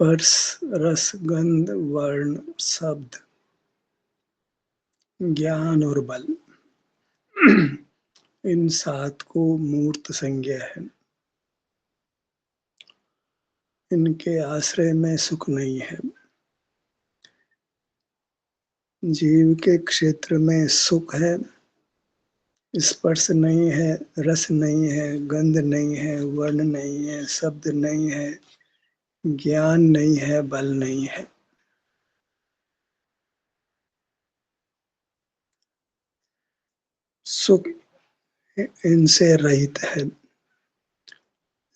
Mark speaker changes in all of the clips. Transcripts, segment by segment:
Speaker 1: स्पर्श रस गंध वर्ण शब्द ज्ञान और बल इन 7 को मूर्त संज्ञा है। इनके आश्रय में सुख नहीं है। जीव के क्षेत्र में सुख है, स्पर्श नहीं है, रस नहीं है, गंध नहीं है, वर्ण नहीं है, शब्द नहीं है, ज्ञान नहीं है, बल नहीं है। सुख इनसे रहित है।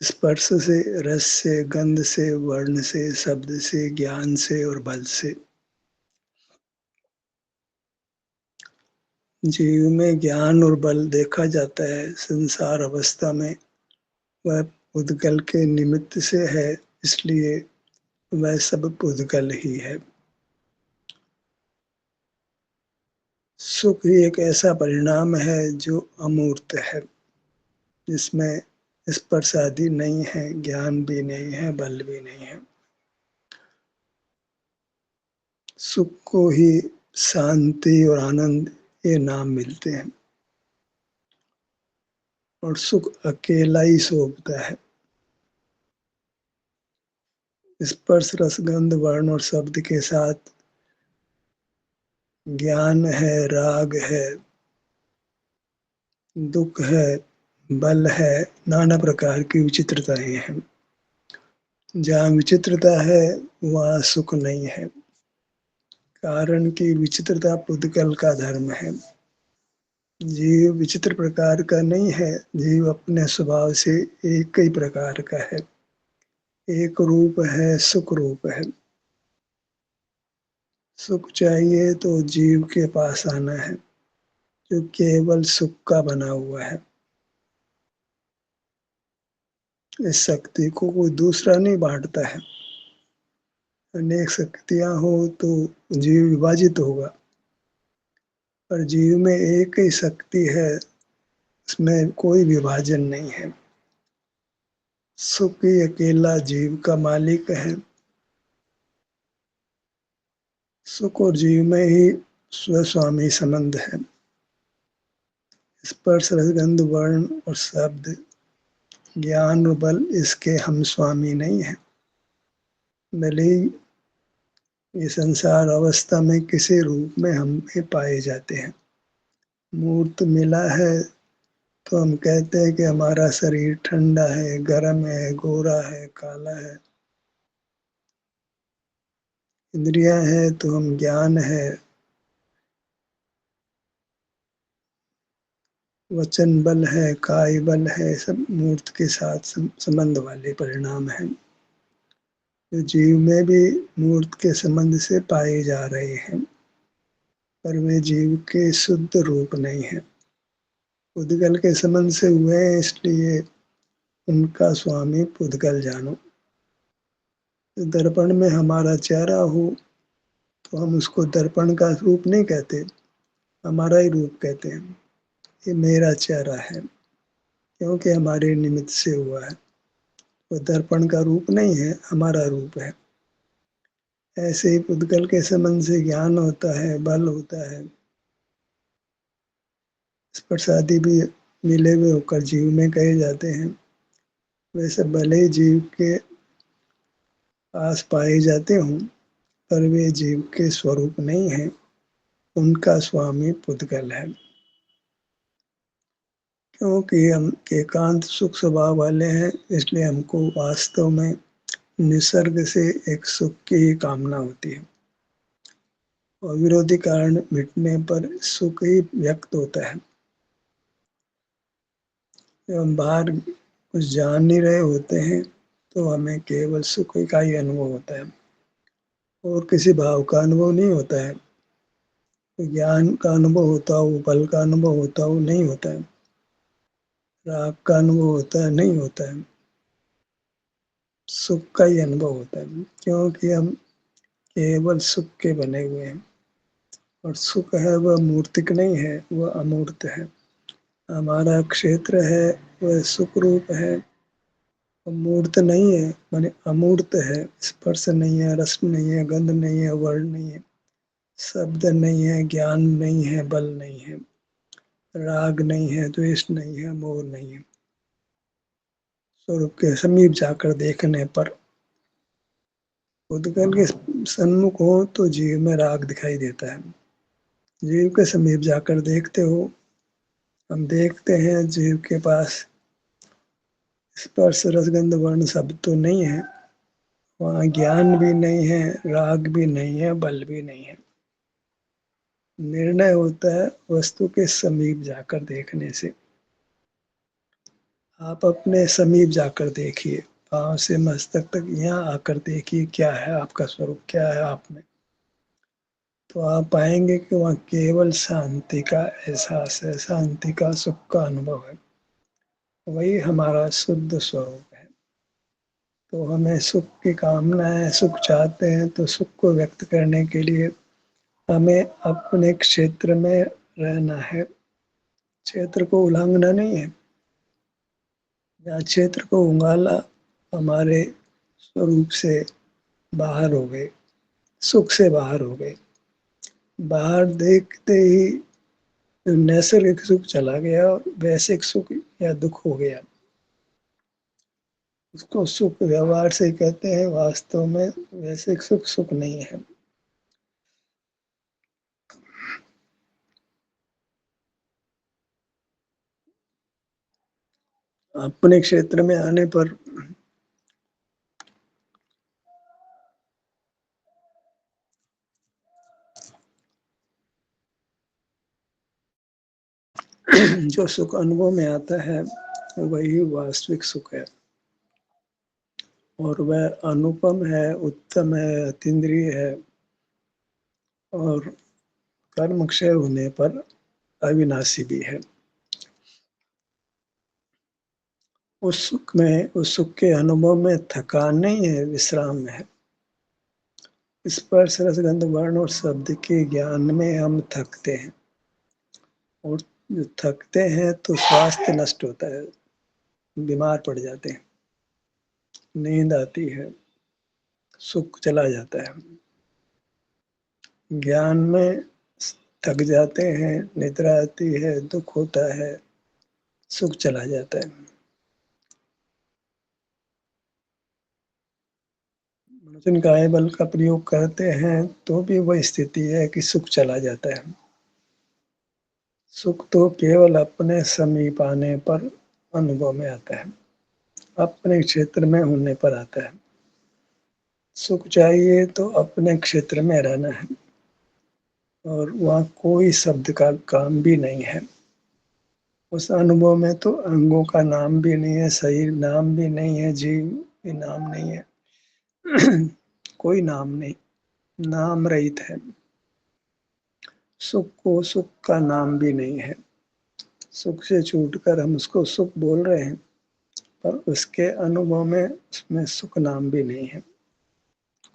Speaker 1: स्पर्श से, रस से, गंध से, वर्ण से, शब्द से, ज्ञान से और बल से। जीव में ज्ञान और बल देखा जाता है। संसार अवस्था में वह पुद्गल के निमित्त से है, इसलिए वह सब पुद्गल ही है। सुख ही एक ऐसा परिणाम है जो अमूर्त है, जिसमें स्पर्श आदि नहीं है, ज्ञान भी नहीं है, बल भी नहीं है। सुख को ही शांति और आनंद ये नाम मिलते हैं, और सुख अकेला ही शोभता है। स्पर्श रस गंध वर्ण और शब्द के साथ ज्ञान है, राग है, दुख है, बल है, नाना प्रकार की विचित्रताएं हैं। जहाँ विचित्रता है वहाँ सुख नहीं है, कारण कि विचित्रता पुद्गल का धर्म है। जीव विचित्र प्रकार का नहीं है, जीव अपने स्वभाव से एक ही प्रकार का है, एक रूप है, सुख रूप है। सुख चाहिए तो जीव के पास आना है, जो केवल सुख का बना हुआ है। इस शक्ति को कोई दूसरा नहीं बांटता है। अनेक शक्तियां हो तो जीव विभाजित होगा, पर जीव में एक ही शक्ति है, उसमें कोई विभाजन नहीं है। सुख ही अकेला जीव का मालिक है। सुख और जीव में ही स्वस्वामी संबंध है। स्पर्श रसगंध वर्ण और शब्द ज्ञान और बल इसके हम स्वामी नहीं है। भले ही ये संसार अवस्था में किसी रूप में हम पाए जाते हैं। मूर्त मिला है तो हम कहते हैं कि हमारा शरीर ठंडा है, गर्म है, गोरा है, काला है। इंद्रियां है तो हम ज्ञान है, वचन बल है, काय बल है, सब मूर्त के साथ संबंध वाले परिणाम हैं। तो जीव में भी मूर्त के संबंध से पाए जा रहे हैं, पर वे जीव के शुद्ध रूप नहीं है। पुद्गल के संबंध से हुए हैं, इसलिए उनका स्वामी पुद्गल जानो। दर्पण में हमारा चेहरा हो तो हम उसको दर्पण का रूप नहीं कहते, हमारा ही रूप कहते हैं। ये मेरा चेहरा है, क्योंकि हमारे निमित्त से हुआ है। वो दर्पण का रूप नहीं है, हमारा रूप है। ऐसे ही पुद्गल के संबंध से ज्ञान होता है, बल होता है, स्पर्श आदि भी मिले हुए होकर जीव में कहे जाते हैं। वैसे भले ही जीव के पास पाए जाते हों, पर वे जीव के स्वरूप नहीं है। उनका स्वामी पुद्गल है। क्योंकि हम एकांत सुख स्वभाव वाले हैं, इसलिए हमको वास्तव में निसर्ग से एक सुख की ही कामना होती है, और विरोधी कारण मिटने पर सुख ही व्यक्त होता है। जब हम बाहर कुछ जान नहीं रहे होते हैं तो हमें केवल सुख का ही अनुभव होता है, और किसी भाव का अनुभव नहीं होता है। ज्ञान का अनुभव होता हो, बल का अनुभव होता हो, नहीं होता है। राग का अनुभव होता है, नहीं होता है। सुख का ही अनुभव होता है, क्योंकि हम केवल सुख के बने हुए हैं, और सुख है वह मूर्तिक नहीं है, वह अमूर्त है। हमारा क्षेत्र है वह सुख रूप है, मूर्त नहीं है माने अमूर्त है, स्पर्श नहीं है, रस नहीं है, गंध नहीं है, वर्ण नहीं है, शब्द नहीं है, ज्ञान नहीं है, बल नहीं है, राग नहीं है, द्वेष नहीं है, मोह नहीं है। स्वरूप के समीप जाकर देखने पर उद्गल के सन्मुख हो तो जीव में राग दिखाई देता है। जीव के समीप जाकर देखते हो, हम देखते हैं जीव के पास स्पर्श रसगंध वर्ण शब्द तो नहीं है, वहाँ ज्ञान भी नहीं है, राग भी नहीं है, बल भी नहीं है। निर्णय होता है वस्तु के समीप जाकर देखने से। आप अपने समीप जाकर देखिए, पांव से मस्तक तक यहाँ आकर देखिए क्या है आपका स्वरूप, क्या है आप में। तो आप पाएंगे कि वहाँ केवल शांति का एहसास है, शांति का सुख का अनुभव है, वही हमारा शुद्ध स्वरूप है। तो हमें सुख की कामना है, सुख चाहते हैं, तो सुख को व्यक्त करने के लिए हमें अपने क्षेत्र में रहना है। क्षेत्र को उल्लंघना नहीं है, जहाँ क्षेत्र को उंगाला हमारे स्वरूप से बाहर हो गए, सुख से बाहर हो गए। बाहर देखते ही नैसर्गिक सुख चला गया और वैश्विक सुख या दुख हो गया। उसको सुख व्यवहार से कहते हैं, वास्तव में वैश्विक सुख सुख नहीं है। अपने क्षेत्र में आने पर जो सुख अनुभव में आता है वही वास्तविक सुख है, और वह अनुपम है, उत्तम है, अतीन्द्रिय है, और कर्म क्षय होने पर अविनाशी भी है। उस सुख के अनुभव में थकान नहीं है, विश्राम है। स्पर्श रसगंध वर्ण और शब्द के ज्ञान में हम थकते हैं, और जो थकते हैं तो स्वास्थ्य नष्ट होता है, बीमार पड़ जाते हैं, नींद आती है, सुख चला जाता है। ज्ञान में थक जाते हैं, निद्रा आती है, दुख होता है, सुख चला जाता है। मनुष्य काय बल का प्रयोग करते हैं तो भी वह स्थिति है कि सुख चला जाता है। सुख तो केवल अपने समीप आने पर अनुभव में आता है, अपने क्षेत्र में होने पर आता है। सुख चाहिए तो अपने क्षेत्र में रहना है, और वहाँ कोई शब्द का काम भी नहीं है। उस अनुभव में तो अंगों का नाम भी नहीं है, शरीर नाम भी नहीं है, जीव भी नाम नहीं है। कोई नाम नहीं, नाम रहित है। सुख को सुख का नाम भी नहीं है। सुख से छूटकर हम उसको सुख बोल रहे हैं, पर उसके अनुभव में उसमें सुख नाम भी नहीं है,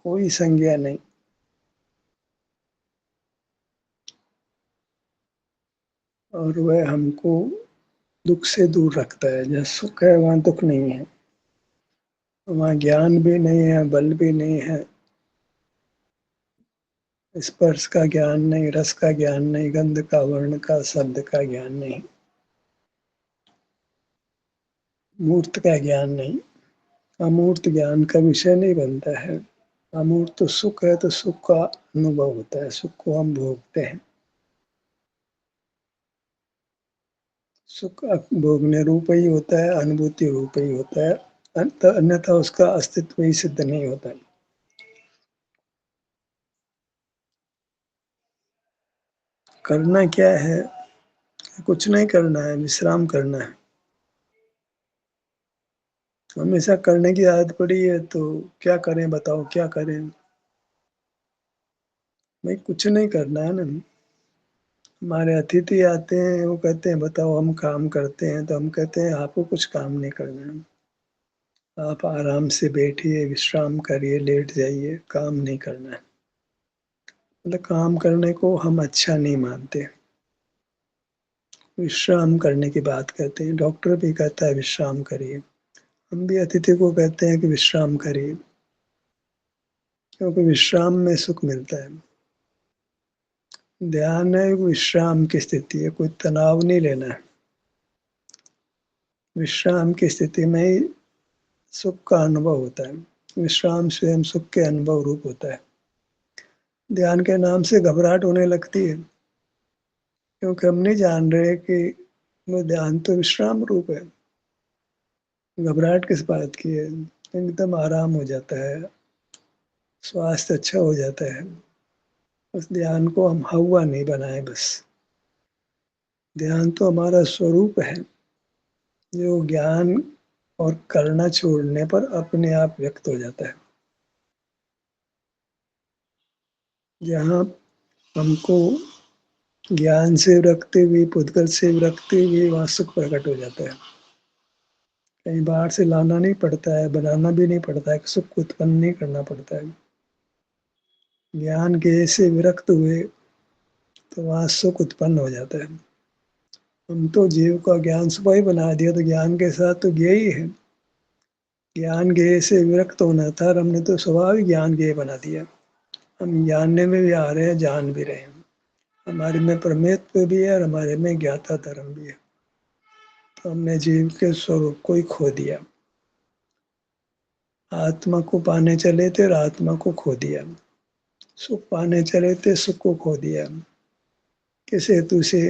Speaker 1: कोई संज्ञा नहीं। और वह हमको दुख से दूर रखता है। जहाँ सुख है वहाँ दुख नहीं है, वहाँ ज्ञान भी नहीं है, बल भी नहीं है, स्पर्श का ज्ञान नहीं, रस का ज्ञान नहीं, गंध का, वर्ण का, शब्द का ज्ञान नहीं, मूर्त का ज्ञान नहीं। अमूर्त ज्ञान का विषय नहीं बनता है। अमूर्त तो सुख है, तो सुख का अनुभव होता है, सुख को हम भोगते हैं। सुख भोगने रूप ही होता है, अनुभूति रूप ही होता है, अन्यथा उसका अस्तित्व ही सिद्ध नहीं होता है। करना क्या है? कुछ नहीं करना है, विश्राम करना है। हमेशा करने की आदत पड़ी है, तो क्या करें बताओ, क्या करें? भाई कुछ नहीं करना है ना। हमारे अतिथि आते हैं, वो कहते हैं बताओ हम काम करते हैं, तो हम कहते हैं आपको कुछ काम नहीं करना है, आप आराम से बैठिए, विश्राम करिए, लेट जाइए, काम नहीं करना है। मतलब काम करने को हम अच्छा नहीं मानते, विश्राम करने की बात कहते हैं। डॉक्टर भी कहता है विश्राम करिए, ہم بھی اتیتھی کو کہتے ہیں کہ وشرام کریے، کیونکہ وشرام میں سکھ ملتا ہے۔ دھیان ہے وشرام کی استھتی ہے، کوئی تناؤ نہیں لینا ہے۔ وشرام کی استھتی میں ہی سکھ کا انوبھو ہوتا ہے۔ وشرام سوئم سکھ کے انوبھو روپ ہوتا ہے۔ دھیان کے نام سے گھبراہٹ ہونے لگتی ہے، کیونکہ ہم نہیں جان رہے کہ وہ دھیان تو وشرام روپ ہے۔ گھبراہٹ کس بات کی ہے؟ ایک دم آرام ہو جاتا ہے، سواستھ اچھا ہو جاتا ہے۔ اس دھیان کو ہم ہوا نہیں بنائے، بس دھیان تو ہمارا سوروپ ہے، جو گیان اور کرنا چھوڑنے پر اپنے آپ ویکت ہو جاتا ہے۔ جہاں ہم کو گیان سے رکھتے ہوئے، پدگل سے رکھتے ہوئے، وہاں سکھ پرکٹ ہو جاتا ہے۔ کہیں باہر سے لانا نہیں پڑتا ہے، بنانا بھی نہیں پڑتا ہے، سکھ کو اتپن نہیں کرنا پڑتا ہے۔ گیان کے سے ورکت ہوئے تو وہاں سکھ اتپن ہو جاتا ہے۔ ہم تو جیو کا گیان صبح ہی بنا دیا، تو گیان کے ساتھ تو گیا ہی ہے۔ گیان گے سے ورکت ہونا تھا، اور ہم نے تو سوبھاوک گیان گے بنا دیا۔ ہم جاننے میں بھی آ رہے ہیں، جان بھی رہے ہیں۔ ہمارے میں پرمیتو بھی ہے، اور ہمارے میں گیاتا دھرم بھی ہے۔ تو ہم نے جیو کے سوروپ کو ہی کھو دیا۔ آتما کو پانے چلے تھے اور آتما کو کھو دیا۔ سکھ پانے چلے تھے، سکھ کو کھو دیا۔ کس ہیتو سے؟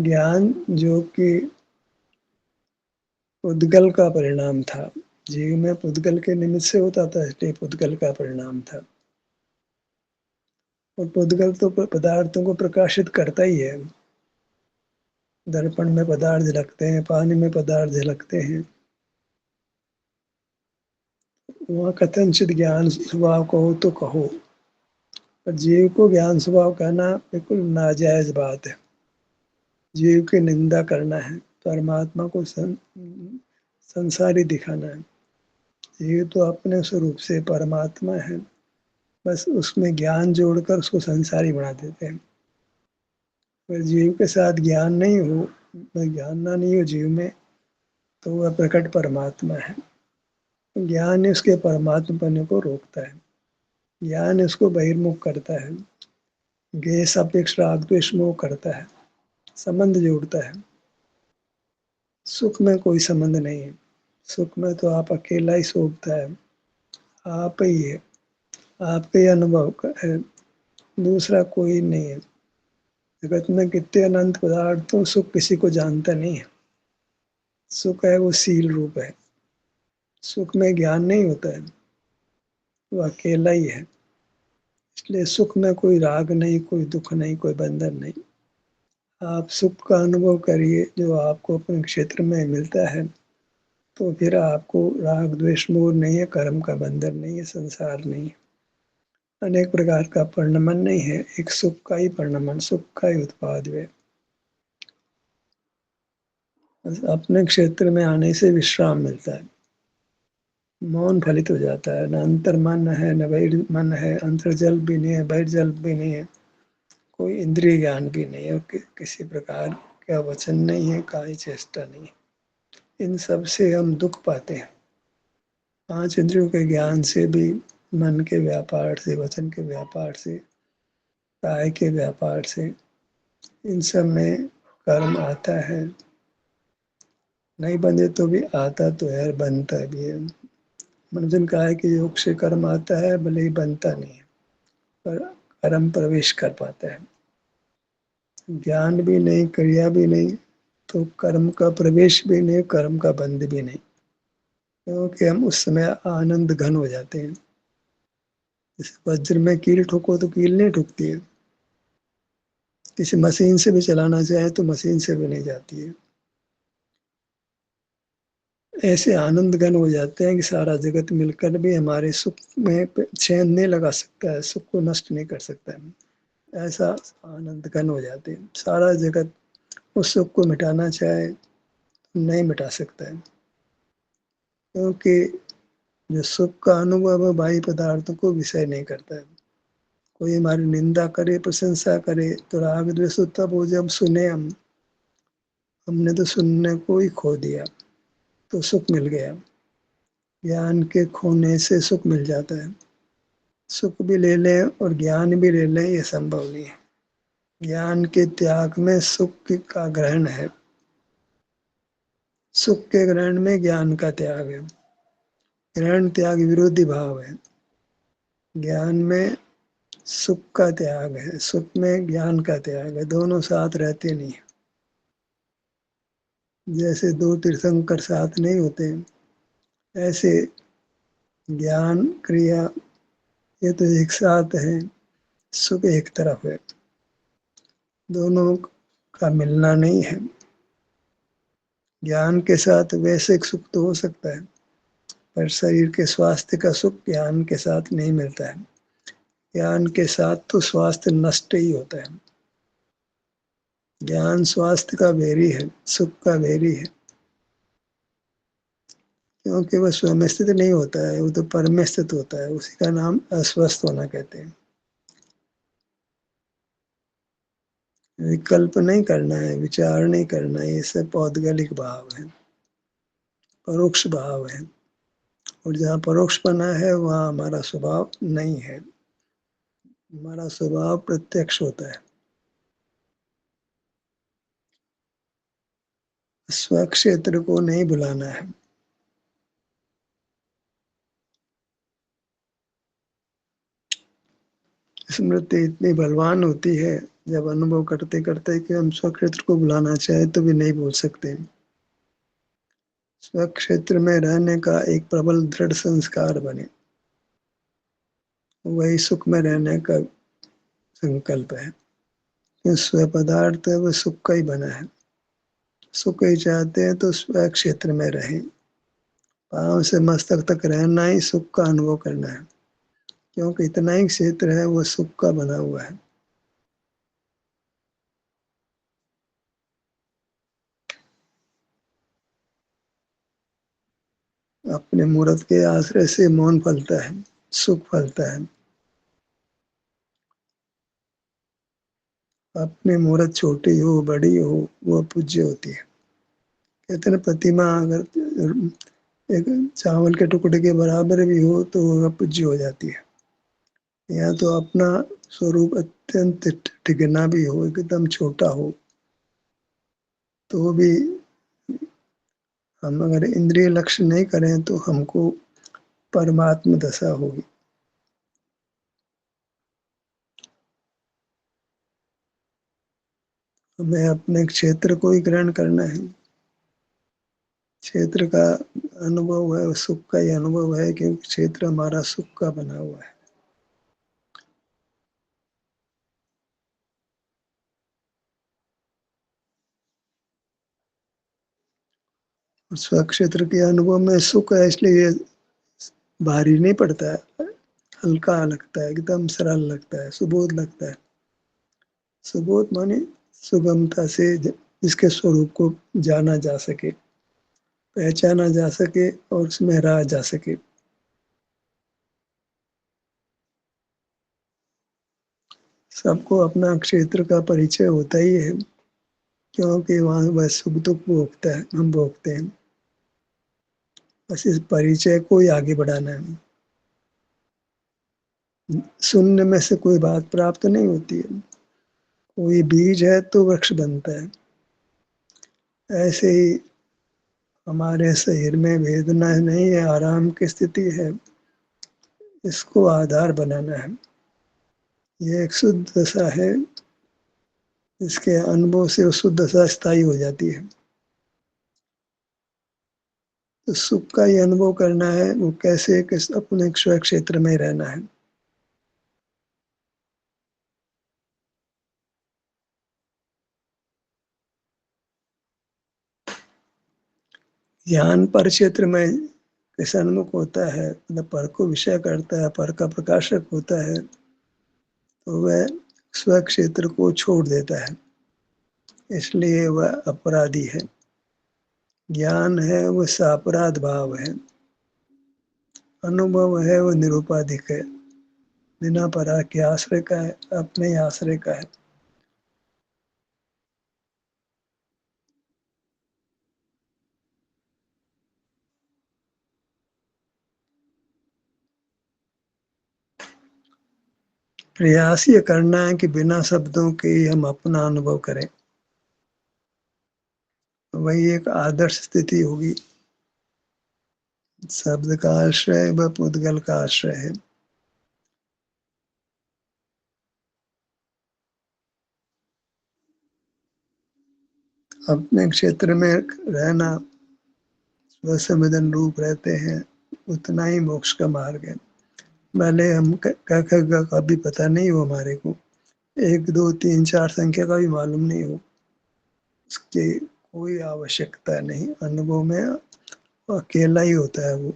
Speaker 1: گیان جو کہ پدگل کا پرینام تھا، جیو میں پدگل کے نمت سے ہوتا تھا، اس لیے پدگل کا پرینام تھا۔ اور پدگل تو پدارتھوں کو پرکاشت کرتا ہی ہے۔ درپن میں پدارتھ جھلکتے ہیں، پانی میں پدارتھ جھلکتے ہیں۔ وہاں کتنچت گیان سوبھاؤ کہو تو کہو، پر جیو کو گیان سوبھاؤ کہنا بالکل ناجائز بات ہے۔ جیو کی نندا کرنا ہے، پرماتما کو سنساری دکھانا ہے۔ جیو تو اپنے سوروپ سے پرماتما ہے، بس اس میں گیان جوڑ کر اس کو سنساری بنا دیتے ہیں۔ اگر جیو کے ساتھ گیان نہیں ہو، جاننا نہیں ہو جیو میں، تو وہ پرکٹ پرماتما ہے۔ گیان اس کے پرماتما پنے کو روکتا ہے، گیان اس کو بہرمکھ کرتا ہے، گیس اپیکش راگ دویش موہ کرتا ہے، سبندھ جوڑتا ہے۔ سکھ میں کوئی سبندھ نہیں ہے۔ سکھ میں تو آپ اکیلا ہی شوبھتا ہے، آپ ہی ہے، آپ کا ہی انوبھو ہے، دوسرا کوئی نہیں ہے۔ جگت میں کتنے انت پدارتھ ہوں، سکھ کسی کو جانتا نہیں ہے۔ سکھ ہے وہ سیل روپ ہے۔ سکھ میں گیان نہیں ہوتا ہے، وہ اکیلا ہی ہے۔ اس لیے سکھ میں کوئی راگ نہیں، کوئی دکھ نہیں، کوئی بندھن نہیں۔ آپ سکھ کا انوبھو کریے جو آپ کو اپنے چھیتر میں ملتا ہے، تو پھر آپ کو راگ دویش موہ نہیں ہے، کرم کا بندھن نہیں ہے، سنسار نہیں ہے۔ انیک پرکار کا پرنمن نہیں ہے، ایک سکھ کا ہی پرنمن، سکھ کا ہی اتپاد ہے۔ اپنے چھیتر میں آنے سے وشرام ملتا ہے، مون پھلت ہو جاتا ہے۔ نہ انتر من ہے، نہ بہر من ہے، انتر جل بھی نہیں ہے، بہر جل بھی نہیں ہے، کوئی اندری گیان بھی نہیں ہے، اور کسی پرکار کا وچن نہیں ہے، کائی چیشٹا نہیں ہے۔ ان سب سے ہم دکھ پاتے ہیں۔ پانچ اندریوں کے گیان سے بھی، من کے ویاپار سے، وچن کے ویاپار سے، کائے کے ویاپار سے، ان سب میں کرم آتا ہے۔ نہیں بندے تو بھی آتا تو ہے، بنتا بھی ہے۔ منوجن کہا ہے کہ یوگ سے کرم آتا ہے، بھلے ہی بنتا نہیں ہے، پر کرم پرویش کر پاتا ہے۔ گیان بھی نہیں، کریا بھی نہیں، تو کرم کا پرویش بھی نہیں، کرم کا بندھ بھی نہیں، کیونکہ ہم اس سمے آنند گھن ہو جاتے ہیں۔ جیسے وجر میں کیل ٹھوکو تو کیل نہیں ٹھکتی ہے، کسی مشین سے بھی چلانا چاہے تو مشین سے بھی نہیں جاتی ہے۔ ایسے آنند گھن ہو جاتے ہیں کہ سارا جگت مل کر بھی ہمارے سکھ میں چین نہیں لگا سکتا ہے، سکھ کو نشٹ نہیں کر سکتا ہے۔ ایسا آنند گھن ہو جاتے ہیں، سارا جگت اس سکھ کو مٹانا چاہے نہیں مٹا سکتا ہے، کیونکہ جو سکھ کا انوبھو ہے باہی پدارتھوں کو وشے نہیں کرتا ہے۔ کوئی ہماری نندا کرے، پرشنسا کرے تو راگ دویش تب ہو جب سنے ہم نے تو سننے کو ہی کھو دیا، تو سکھ مل گیا۔ ज्ञान کے کھونے سے سکھ مل جاتا ہے. سکھ بھی لے لیں اور گیان بھی لے لیں یہ سمبھو نہیں ہے. گیان کے تیاگ میں سکھ کا گرہن ہے. سکھ کے گرہن میں گیان کا تیاگ ہے. گرہن تیاگ ورودھی بھاو ہے. گیان میں سکھ کا تیاگ ہے، سکھ میں گیان کا تیاگ ہے، دونوں ساتھ رہتے نہیں ہیں. جیسے دو ترتنکر ساتھ نہیں ہوتے ایسے گیان کریا یہ تو ایک ساتھ ہیں. سکھ ایک طرف ہے، دونوں کا ملنا نہیں ہے. گیان کے ساتھ ویسک سکھ تو ہو سکتا ہے پر شریر کے سواستھ کا سکھ گیان کے ساتھ نہیں ملتا ہے. گیان کے ساتھ تو سواستھ نشٹ ہی ہوتا ہے. گیان سواستھ کا بھیری ہے، سکھ کا بھیری ہے. کیونکہ وہ سومستت نہیں ہوتا ہے، وہ تو پرمستت ہوتا ہے. اسی کا نام اسوستھ ہونا کہتے ہیں. وکلپ نہیں کرنا ہے، وچار نہیں کرنا ہے، یہ سب پودگلک بھاو ہے، پروکش بھاو ہے. اور جہاں پروکش پنا ہے وہاں ہمارا سوبھاؤ نہیں ہے. ہمارا سوبھاؤ پرتیکش ہوتا ہے. سوکشیتر کو نہیں بلانا ہے. اسمرتی اتنی بلوان ہوتی ہے جب انوبو کرتے کرتے کہ ہم سوکشیتر کو بلانا چاہیں تو بھی نہیں بول سکتے. سوکشیتر میں رہنے کا ایک پربل دڑھ سنسکار بنے، وہی سکھ میں رہنے کا سنکلپ ہے. سو پدارتھ ہے وہ سکھ کا ہی بنا ہے. سکھ ہی چاہتے ہیں تو سوکشیتر میں رہیں. پاؤں سے مستک تک رہنا ہی سکھ کا انوبو کرنا ہے. کیونکہ اتنا ہی کھیتر ہے وہ سکھ کا بنا ہوا ہے. اپنے مورت کے آشرے سے مون پھلتا ہے، سکھ پھلتا ہے. اپنی مورت چھوٹی ہو بڑی ہو وہ پوجیہ ہوتی ہے. کہتے ہیں پرتیما اگر ایک چاول کے ٹکڑے کے برابر بھی ہو تو وہ پوجیہ ہو جاتی ہے. یا تو اپنا سوروپ اتنت ٹکنا بھی ہو، ایک دم چھوٹا ہو تو بھی ہم اگر اندریہ لکش نہیں کریں تو ہم کو پرماتم دشا ہوگی. ہمیں اپنے چھیتر کو ہی گرہن کرنا ہے. چھیتر کا انوبو ہے سکھ کا ہی انوبو ہے کیونکہ چھیتر ہمارا سکھ کا بنا ہوا ہے. سوکشیتر کے انوبو میں سکھ ہے اس لیے بھاری نہیں پڑتا ہے، ہلکا لگتا ہے، ایک دم سرل لگتا ہے، سبودھ لگتا ہے. سبودھ مانے سگمتا سے جس کے سوروپ کو جانا جا سکے، پہچانا جا سکے اور اس میں رہا جا سکے. سب کو اپنا چھیتر کا پریچے ہوتا ہی ہے کیونکہ وہاں بس سکھ دکھ بھوگتا ہے، ہم بھوگتے ہیں. بس اس پریچے کو ہی آگے بڑھانا ہے. شونیہ میں سے کوئی بات پراپت نہیں ہوتی ہے. کوئی بیج ہے تو ورکش بنتا ہے. ایسے ہی ہمارے شریر میں ویدنا نہیں ہے، آرام کی استھتی ہے، اس کو آدھار بنانا ہے. یہ ایک شدھ دشا ہے، اس کے انوبو سے شدھ دشا استھائی ہو جاتی ہے. تو سکھ کا ہی انوبو کرنا ہے، وہ کیسے اپنے سوکشیتر میں رہنا ہے. ज्ञان پر چھیتر میں سنمکھ ہوتا ہے، مطلب پر کو وشے کرتا ہے، پر کا پرکاشک ہوتا ہے تو وہ سوکشیتر کو چھوڑ دیتا ہے. اس لیے وہ اپرادھی ہے. گیان ہے وہ ساپرادھ بھاو ہے. انوبو ہے وہ نروپادھک ہے، بنا پرا کے آشرے کا ہے، اپنے ہی آشرے کا ہے. प्रयास ये करना है कि बिना शब्दों के ही हम अपना अनुभव करें, वही एक आदर्श स्थिति होगी। शब्द का आश्रय व पुद्गल का आश्रय है। अपने क्षेत्र में रहना, स्वसंवेदन रूप रहते हैं, उतना ही मोक्ष का मार्ग है। भले हम क का भी पता नहीं हो हमारे को, 1 2 3 4 संख्या का भी मालूम नहीं हो, उसकी कोई आवश्यकता नहीं। अनुभव में अकेला ही होता है वो।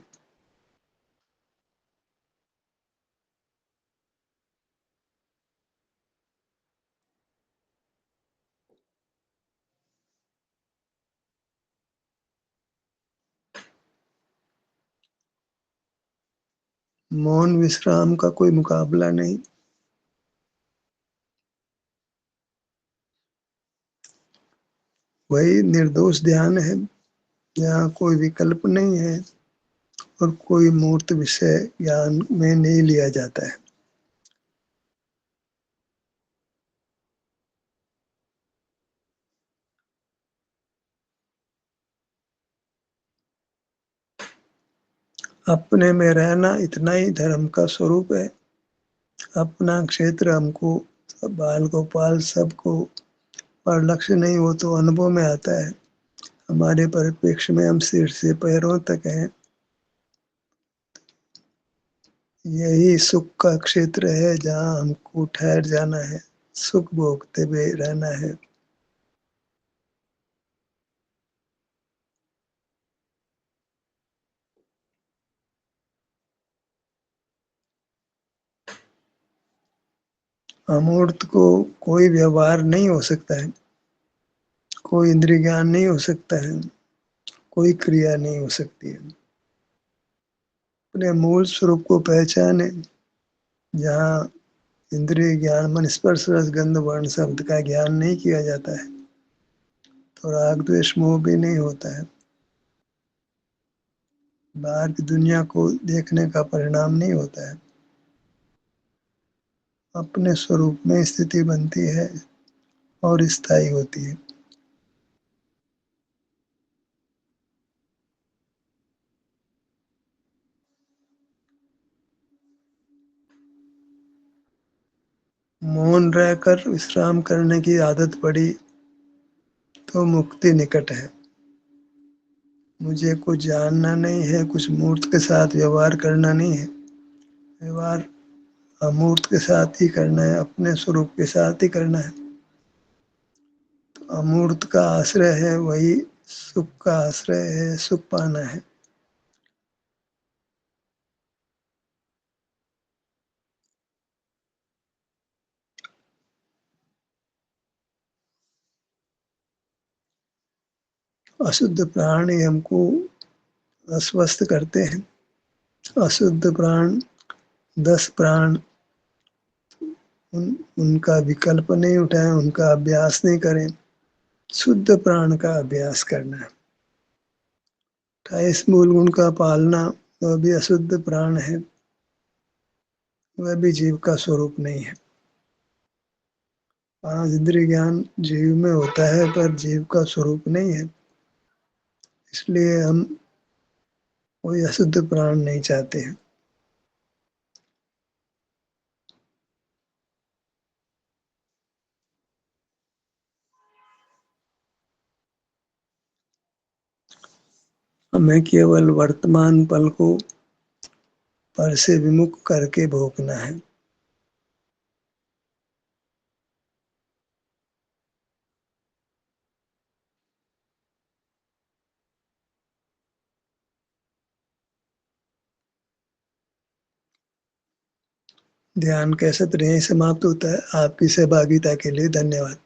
Speaker 1: मौन विश्राम का कोई मुकाबला नहीं। वही निर्दोष ध्यान है, जहाँ कोई विकल्प नहीं है और कोई मूर्त विषय ज्ञान में नहीं लिया जाता है। अपने में रहना इतना ही धर्म का स्वरूप है। अपना क्षेत्र हमको, बाल गोपाल सबको, और लक्ष्य नहीं हो तो अनुभव में आता है। हमारे परिप्रेक्ष्य में हम सिर से पैरों तक हैं। यही सुख का क्षेत्र है, जहाँ हमको ठहर जाना है, सुख भोगते हुए रहना है। अमूर्त को कोई व्यवहार नहीं हो सकता है, कोई इंद्रिय ज्ञान नहीं हो सकता है, कोई क्रिया नहीं हो सकती है। अपने मूल स्वरूप को पहचाने, जहाँ इंद्रिय ज्ञान, मन, स्पर्श, रस, गंध, वर्ण, शब्द का ज्ञान नहीं किया जाता है, तो राग द्वेष मोह भी नहीं होता है। बाहर की दुनिया को देखने का परिणाम नहीं होता है। अपने स्वरूप में स्थिति बनती है और स्थायी होती है। मौन रहकर विश्राम करने की आदत पड़ी तो मुक्ति निकट है। मुझे कुछ जानना नहीं है, कुछ मूर्त के साथ व्यवहार करना नहीं है। व्यवहार अमूर्त के साथ ही करना है, अपने स्वरूप के साथ ही करना है। तो अमूर्त का आश्रय है, वही सुख का आश्रय है, सुख पाना है। अशुद्ध प्राणी हमको अस्वस्थ करते हैं। अशुद्ध प्राण, 10 प्राण, उनका विकल्प नहीं उठाएं, उनका अभ्यास नहीं करें। शुद्ध प्राण का अभ्यास करना है। 28 मूल गुण का पालना, वह भी अशुद्ध प्राण है, वह भी जीव का स्वरूप नहीं है। 5 इंद्रिय ज्ञान जीव में होता है, पर जीव का स्वरूप नहीं है। इसलिए हम कोई अशुद्ध प्राण नहीं चाहते हैं। हमें केवल वर्तमान पल को पर से विमुख करके भोगना है। ध्यान कैसे तरह समाप्त होता है। आपकी सहभागिता के लिए धन्यवाद।